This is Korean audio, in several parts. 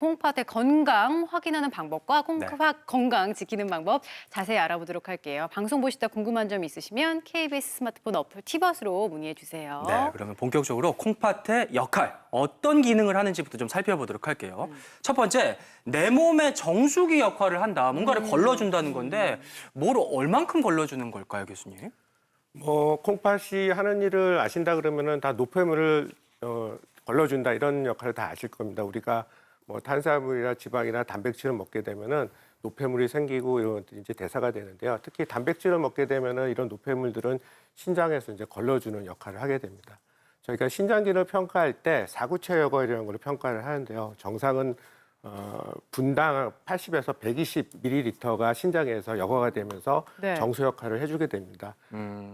콩팥의 건강 확인하는 방법과 네. 콩팥 건강 지키는 방법 자세히 알아보도록 할게요. 방송 보시다 궁금한 점 있으시면 KBS 스마트폰 어플 티벗으로 문의해 주세요. 네, 그러면 본격적으로 콩팥의 역할, 어떤 기능을 하는지부터 좀 살펴보도록 할게요. 첫 번째, 내 몸의 정수기 역할을 한다. 뭔가를 걸러준다는 건데 뭘 얼만큼 걸러주는 걸까요, 교수님? 콩팥이 하는 일을 아신다 그러면은 다 노폐물을 걸러준다 이런 역할을 다 아실 겁니다. 우리가 탄수화물이나 지방이나 단백질을 먹게 되면은 노폐물이 생기고 이런 것들이 이제 대사가 되는데요. 특히 단백질을 먹게 되면은 이런 노폐물들은 신장에서 이제 걸러주는 역할을 하게 됩니다. 저희가 신장기를 평가할 때 사구체 여과이라는 걸 평가를 하는데요. 정상은 분당 80에서 120ml가 신장에서 여과가 되면서 네. 정수 역할을 해주게 됩니다.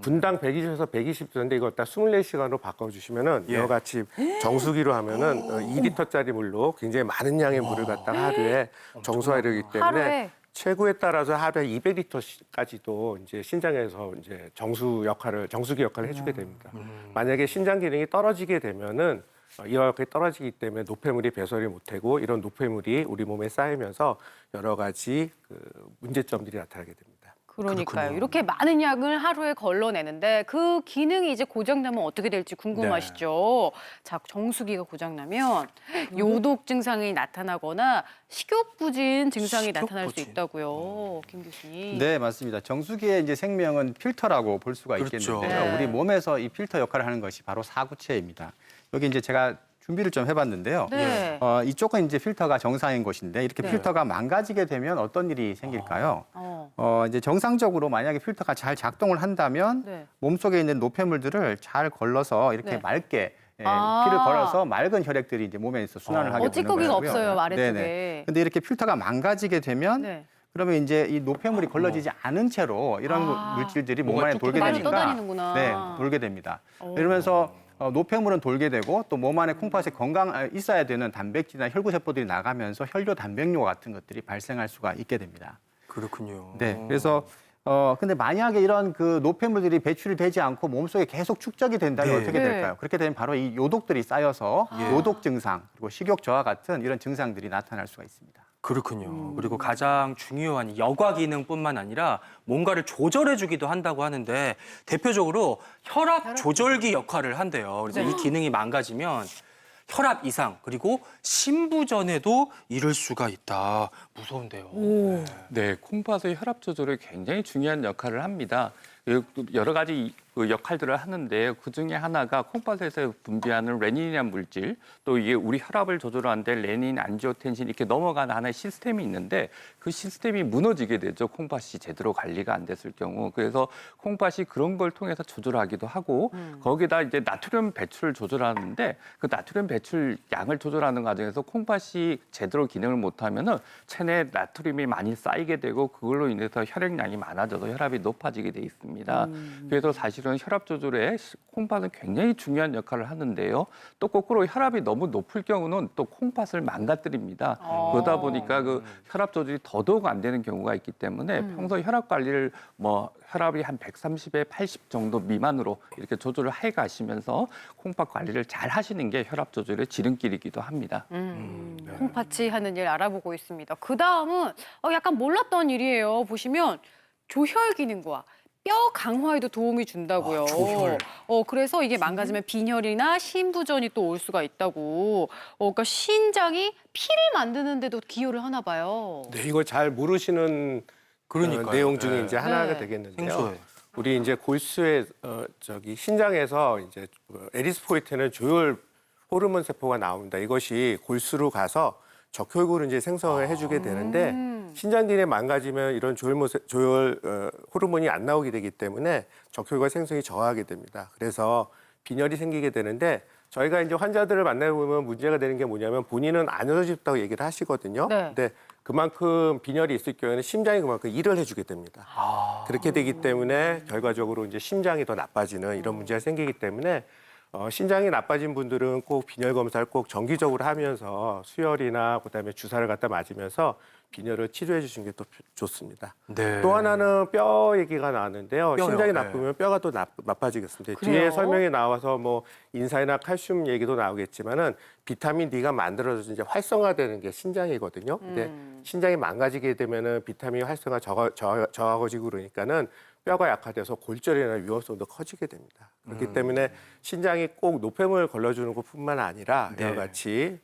분당 120에서 120도인데 이걸 딱 24시간으로 바꿔주시면은 예. 이와 같이 정수기로 하면은 2리터짜리 물로 굉장히 많은 양의 물을 갖다가 하루에 정수하려기 때문에 하루에? 최고에 따라서 하루에 200리터까지도 이제 신장에서 이제 정수기 역할을 해주게 됩니다. 만약에 신장 기능이 떨어지게 되면은 이와 같이 떨어지기 때문에 노폐물이 배설이 못하고 이런 노폐물이 우리 몸에 쌓이면서 여러 가지 문제점들이 나타나게 됩니다. 그러니까요. 그렇군요. 이렇게 많은 양을 하루에 걸러내는데 그 기능이 이제 고장나면 어떻게 될지 궁금하시죠? 자, 정수기가 고장나면 요독 증상이 나타나거나 식욕부진 증상이 나타날 수 식욕부진. 있다고요. 김 교수님. 네, 맞습니다. 정수기의 이제 생명은 필터라고 볼 수가 그렇죠. 있겠는데요. 네. 우리 몸에서 이 필터 역할을 하는 것이 바로 사구체입니다. 여기 이제 제가 준비를 좀 해봤는데요. 네. 이쪽은 이제 필터가 정상인 곳인데 이렇게 네. 필터가 망가지게 되면 어떤 일이 생길까요? 이제 정상적으로 만약에 필터가 잘 작동을 한다면 네. 몸속에 있는 노폐물들을 잘 걸러서 이렇게 네. 맑게 아. 피를 걸어서 맑은 혈액들이 이제 몸에서 순환을 하게 되는 찌꺼기가 거고요. 없어요, 아래쪽에. 네네. 근데 이렇게 필터가 망가지게 되면 네. 그러면 이제 이 노폐물이 걸러지지 않은 채로 이런 아. 물질들이 몸 뭐가 안에 돌게 많이 되니까 떠다니는구나. 네, 돌게 됩니다. 이러면서 노폐물은 돌게 되고 또 몸 안에 콩팥에 있어야 되는 단백질이나 혈구세포들이 나가면서 혈뇨 단백뇨 같은 것들이 발생할 수가 있게 됩니다. 그렇군요. 네, 그래서 근데 만약에 이런 그 노폐물들이 배출이 되지 않고 몸속에 계속 축적이 된다면 네. 어떻게 네. 될까요? 그렇게 되면 바로 이 요독들이 쌓여서 요독 증상 그리고 식욕 저하 같은 이런 증상들이 나타날 수가 있습니다. 그렇군요. 그리고 가장 중요한 여과 기능뿐만 아니라 뭔가를 조절해주기도 한다고 하는데 대표적으로 혈압 조절기 역할을 한대요. 그래서 이 기능이 망가지면 혈압 이상 그리고 심부전에도 이를 수가 있다. 무서운데요. 네, 콩팥의 혈압 조절에 굉장히 중요한 역할을 합니다. 여러 가지 역할들을 하는데 그중에 하나가 콩팥에서 분비하는 레닌이라는 물질, 또 이게 우리 혈압을 조절하는데 레닌, 안지오텐신 이렇게 넘어가는 하나의 시스템이 있는데 그 시스템이 무너지게 되죠. 콩팥이 제대로 관리가 안 됐을 경우. 그래서 콩팥이 그런 걸 통해서 조절하기도 하고 거기다 이제 나트륨 배출을 조절하는데 그 나트륨 배출 양을 조절하는 과정에서 콩팥이 제대로 기능을 못하면은 체내에 나트륨이 많이 쌓이게 되고 그걸로 인해서 혈액량이 많아져서 혈압이 높아지게 돼 있습니다. 그래서 사실은 혈압 조절에 콩팥은 굉장히 중요한 역할을 하는데요. 또 거꾸로 혈압이 너무 높을 경우는 또 콩팥을 망가뜨립니다. 그러다 보니까 그 혈압 조절이 더더욱 안 되는 경우가 있기 때문에 평소 혈압 관리를 혈압이 한 130에 80 정도 미만으로 이렇게 조절을 해 가시면서 콩팥 관리를 잘 하시는 게 혈압 조절의 지름길이기도 합니다. 콩팥이 하는 일 알아보고 있습니다. 그 다음은 약간 몰랐던 일이에요. 보시면 조혈 기능과 뼈 강화에도 도움이 준다고요. 조혈. 그래서 이게 망가지면 빈혈이나 심부전이 또 올 수가 있다고. 그러니까 신장이 피를 만드는 데도 기여를 하나 봐요. 네, 이걸 잘 모르시는 그러니까요. 내용 중에 네. 이제 하나가 네. 되겠는데요. 생소해. 우리 이제 골수의 신장에서 이제 에리스포이트는 조혈 호르몬 세포가 나옵니다. 이것이 골수로 가서 적혈구를 이제 생성을 해주게 되는데 신장 기능이 망가지면 이런 조혈 호르몬이 안 나오게 되기 때문에 적혈구가 생성이 저하게 됩니다. 그래서 빈혈이 생기게 되는데 저희가 이제 환자들을 만나보면 문제가 되는 게 뭐냐면 본인은 안 좋아졌다고 얘기를 하시거든요. 네. 근데 그만큼 빈혈이 있을 경우에는 심장이 그만큼 일을 해주게 됩니다. 그렇게 되기 때문에 결과적으로 이제 심장이 더 나빠지는 이런 문제가 생기기 때문에 신장이 나빠진 분들은 꼭 빈혈 검사를 꼭 정기적으로 하면서 수혈이나 그다음에 주사를 갖다 맞으면서 빈혈을 치료해 주시는 게 또 좋습니다. 네. 또 하나는 뼈 얘기가 나왔는데요. 뼈요? 신장이 네. 나쁘면 뼈가 또 나빠지겠습니다. 그래요? 뒤에 설명이 나와서 뭐 인산이나 칼슘 얘기도 나오겠지만은 비타민 D가 만들어져서 이제 활성화되는 게 신장이거든요. 근데 신장이 망가지게 되면은 비타민 활성화 저하고지고 그러니까는 뼈가 약화돼서 골절이나 위험성도 커지게 됩니다. 그렇기 때문에 신장이 꼭 노폐물을 걸러주는 것뿐만 아니라 네. 여러 가지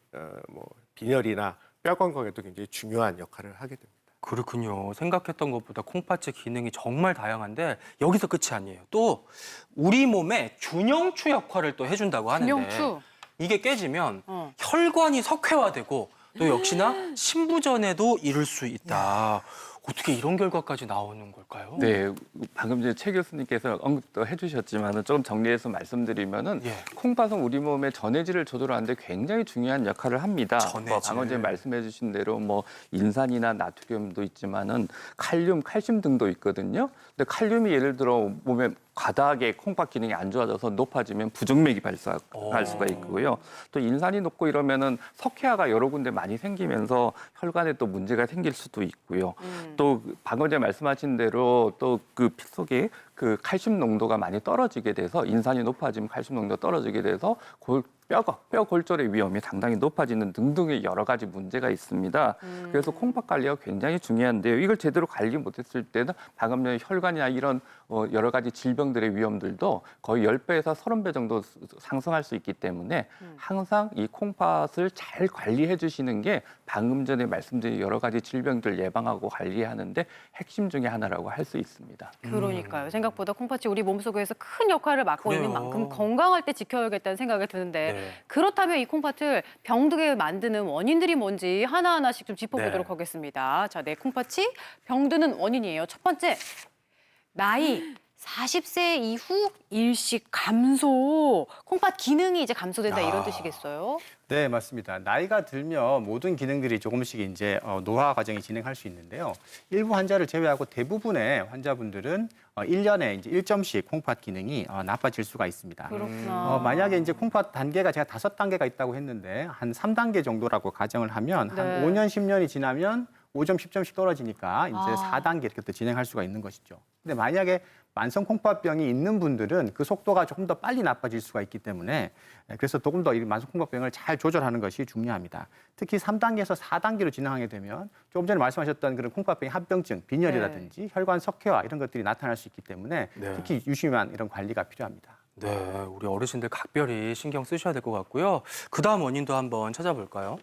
뭐 빈혈이나 뼈 건강에도 굉장히 중요한 역할을 하게 됩니다. 그렇군요. 생각했던 것보다 콩팥의 기능이 정말 다양한데 여기서 끝이 아니에요. 또 우리 몸의 균형추 역할을 또 해준다고 하는데 균형추. 이게 깨지면 어. 혈관이 석회화되고 또 역시나 신부전에도 이를 수 있다. 어떻게 이런 결과까지 나오는 걸까요? 네, 방금 전에 최 교수님께서 언급도 해주셨지만 조금 정리해서 말씀드리면은 예. 콩팥은 우리 몸의 전해질을 조절하는데 굉장히 중요한 역할을 합니다. 전해질. 방금 전에 말씀해주신 대로 뭐 인산이나 나트륨도 있지만은 칼륨, 칼슘 등도 있거든요. 근데 칼륨이 예를 들어 몸에 과다하게 콩팥 기능이 안 좋아져서 높아지면 부정맥이 발생할 수가 있고요. 또 인산이 높고 이러면은 석회화가 여러 군데 많이 생기면서 혈관에 또 문제가 생길 수도 있고요. 또 방금 전에 말씀하신 대로 또 그 피 속에 그 칼슘 농도가 많이 떨어지게 돼서 인산이 높아지면 칼슘 농도가 떨어지게 돼서 뼈 골절의 위험이 상당히 높아지는 등등의 여러 가지 문제가 있습니다. 그래서 콩팥 관리가 굉장히 중요한데요. 이걸 제대로 관리 못했을 때는 방금 전에 혈관이나 이런 여러 가지 질병들의 위험들도 거의 10배에서 30배 정도 상승할 수 있기 때문에 항상 이 콩팥을 잘 관리해 주시는 게 방금 전에 말씀드린 여러 가지 질병들 예방하고 관리하는데 핵심 중에 하나라고 할 수 있습니다. 그러니까요. 생각보다 콩팥이 우리 몸속에서 큰 역할을 맡고 있는 그래요. 만큼 건강할 때 지켜야겠다는 생각이 드는데 네. 그렇다면 이 콩팥을 병들게 만드는 원인들이 뭔지 하나하나씩 좀 짚어보도록 네. 하겠습니다. 자, 네, 콩팥이 병드는 원인이에요. 첫 번째, 나이. 40세 이후 일식 감소. 콩팥 기능이 이제 감소된다 이런 뜻이겠어요? 네, 맞습니다. 나이가 들면 모든 기능들이 조금씩 이제 노화 과정이 진행할 수 있는데요. 일부 환자를 제외하고 대부분의 환자분들은 1년에 이제 1점씩 콩팥 기능이 나빠질 수가 있습니다. 그렇구나. 만약에 이제 콩팥 단계가 제가 5단계가 있다고 했는데 한 3단계 정도라고 가정을 하면 네. 한 5년, 10년이 지나면 5점, 10점씩 떨어지니까 이제 아. 4단계 이렇게 또 진행할 수가 있는 것이죠. 근데 만약에 만성 콩팥병이 있는 분들은 그 속도가 조금 더 빨리 나빠질 수가 있기 때문에 그래서 조금 더 이 만성 콩팥병을 잘 조절하는 것이 중요합니다. 특히 3단계에서 4단계로 진행하게 되면 조금 전에 말씀하셨던 그런 콩팥병의 합병증, 빈혈이라든지 혈관 석회화 이런 것들이 나타날 수 있기 때문에 네. 특히 유심한 이런 관리가 필요합니다. 네, 우리 어르신들 각별히 신경 쓰셔야 될 것 같고요. 그 다음 원인도 한번 찾아볼까요?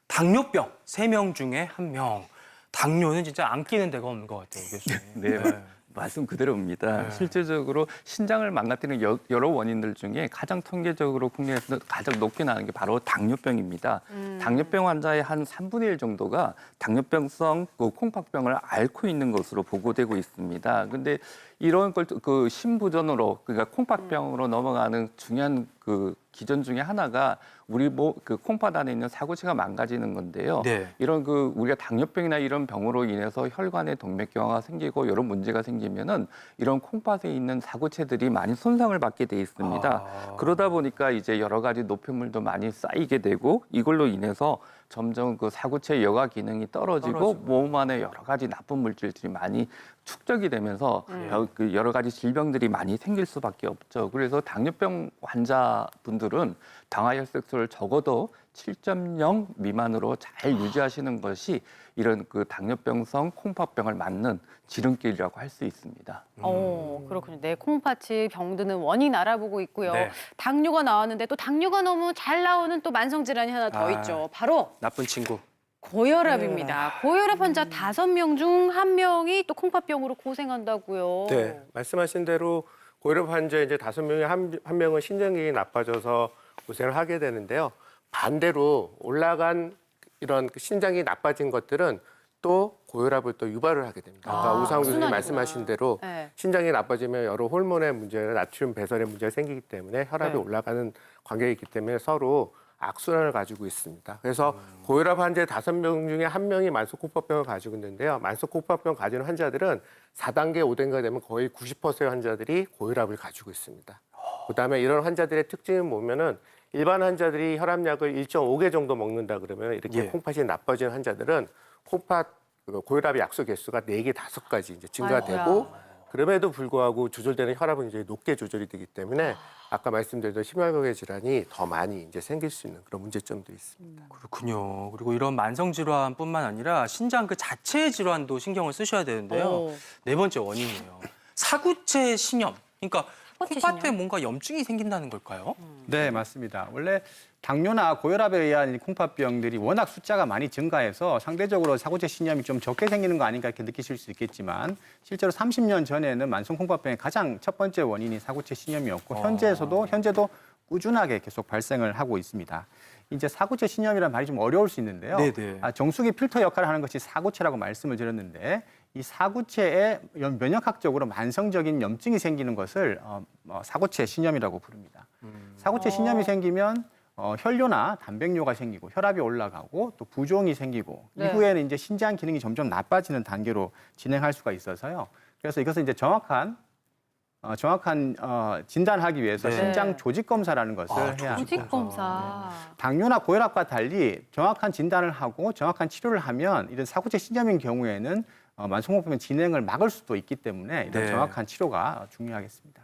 당뇨병, 3명 중에 1명. 당뇨는 진짜 안 끼는 데가 없는 것 같아요, 교수님. 네. 말씀 그대로입니다. 네. 실제적으로 신장을 망가뜨리는 여러 원인들 중에 가장 통계적으로 국내에서 가장 높게 나오는 게 바로 당뇨병입니다. 당뇨병 환자의 한 3분의 1 정도가 당뇨병성 콩팥병을 앓고 있는 것으로 보고되고 있습니다. 근데 이런 걸 그 신부전으로 그러니까 콩팥병으로 넘어가는 중요한 그 기전 중에 하나가 우리 그 콩팥 안에 있는 사구체가 망가지는 건데요. 네. 이런 그 우리가 당뇨병이나 이런 병으로 인해서 혈관에 동맥경화가 생기고 이런 문제가 생기면은 이런 콩팥에 있는 사구체들이 많이 손상을 받게 돼 있습니다. 아. 그러다 보니까 이제 여러 가지 노폐물도 많이 쌓이게 되고 이걸로 인해서 점점 그 사구체 여과 기능이 떨어지고 몸 안에 여러 가지 나쁜 물질들이 많이 축적이 되면서 그 여러 가지 질병들이 많이 생길 수밖에 없죠. 그래서 당뇨병 환자분들은 당화혈색소를 적어도 7.0 미만으로 잘 유지하시는 것이 이런 그 당뇨병성 콩팥병을 막는 지름길이라고 할 수 있습니다. 그렇군요. 네, 콩팥이 병드는 원인 알아보고 있고요. 네. 당뇨가 나왔는데 또 당뇨가 너무 잘 나오는 또 만성 질환이 하나 더 아. 있죠. 바로 나쁜 친구. 고혈압입니다. 고혈압 환자 5명 중 1명이 또 콩팥병으로 고생한다고요. 네, 말씀하신 대로 고혈압 환자 이제 5명에 한 명은 신장기능이 나빠져서 고생을 하게 되는데요. 반대로 올라간 이런 신장이 나빠진 것들은 또 고혈압을 또 유발을 하게 됩니다. 아까 우상우 교수님 순환이구나. 말씀하신 대로 네. 신장이 나빠지면 여러 호르몬의 문제나 나트륨 배설의 문제가 생기기 때문에 혈압이 네. 올라가는 관계가 있기 때문에 서로 악순환을 가지고 있습니다. 그래서 고혈압 환자 5명 중에 1명이 만성콩팥병을 가지고 있는데요. 만성콩팥병 가지는 환자들은 4단계, 5단계가 되면 거의 90%의 환자들이 고혈압을 가지고 있습니다. 그다음에 이런 환자들의 특징을 보면은 일반 환자들이 혈압약을 1.5개 정도 먹는다 그러면 이렇게 예. 콩팥이 나빠진 환자들은 콩팥 고혈압의 약소 개수가 4개, 5가지 이제 증가되고 그럼에도 불구하고 조절되는 혈압은 굉장히 높게 조절이 되기 때문에 아까 말씀드렸던 심혈관계 질환이 더 많이 이제 생길 수 있는 그런 문제점도 있습니다. 그렇군요. 그리고 이런 만성 질환뿐만 아니라 신장 그 자체의 질환도 신경을 쓰셔야 되는데요. 오. 네 번째 원인이에요. 사구체 신염. 그러니까 사구체 콩팥에 신염? 뭔가 염증이 생긴다는 걸까요? 네, 맞습니다. 원래 당뇨나 고혈압에 의한 이 콩팥병들이 워낙 숫자가 많이 증가해서 상대적으로 사구체 신염이 좀 적게 생기는 거 아닌가 이렇게 느끼실 수 있겠지만 실제로 30년 전에는 만성 콩팥병의 가장 첫 번째 원인이 사구체 신염이었고 현재도 꾸준하게 계속 발생을 하고 있습니다. 이제 사구체 신염이라는 말이 좀 어려울 수 있는데요. 네네. 정수기 필터 역할을 하는 것이 사구체라고 말씀을 드렸는데 이 사구체에 면역학적으로 만성적인 염증이 생기는 것을 사구체 신염이라고 부릅니다. 사구체 신염이 생기면 혈뇨나 단백뇨가 생기고 혈압이 올라가고 또 부종이 생기고 네. 이후에는 이제 신장 기능이 점점 나빠지는 단계로 진행할 수가 있어서요. 그래서 이것은 이제 정확한 진단하기 위해서 네. 신장 조직 검사라는 것을 해야 합니다. 조직 검사. 당뇨나 고혈압과 달리 정확한 진단을 하고 정확한 치료를 하면 이런 사구체 신염인 경우에는 만성콩팥병 진행을 막을 수도 있기 때문에 이런 네. 정확한 치료가 중요하겠습니다.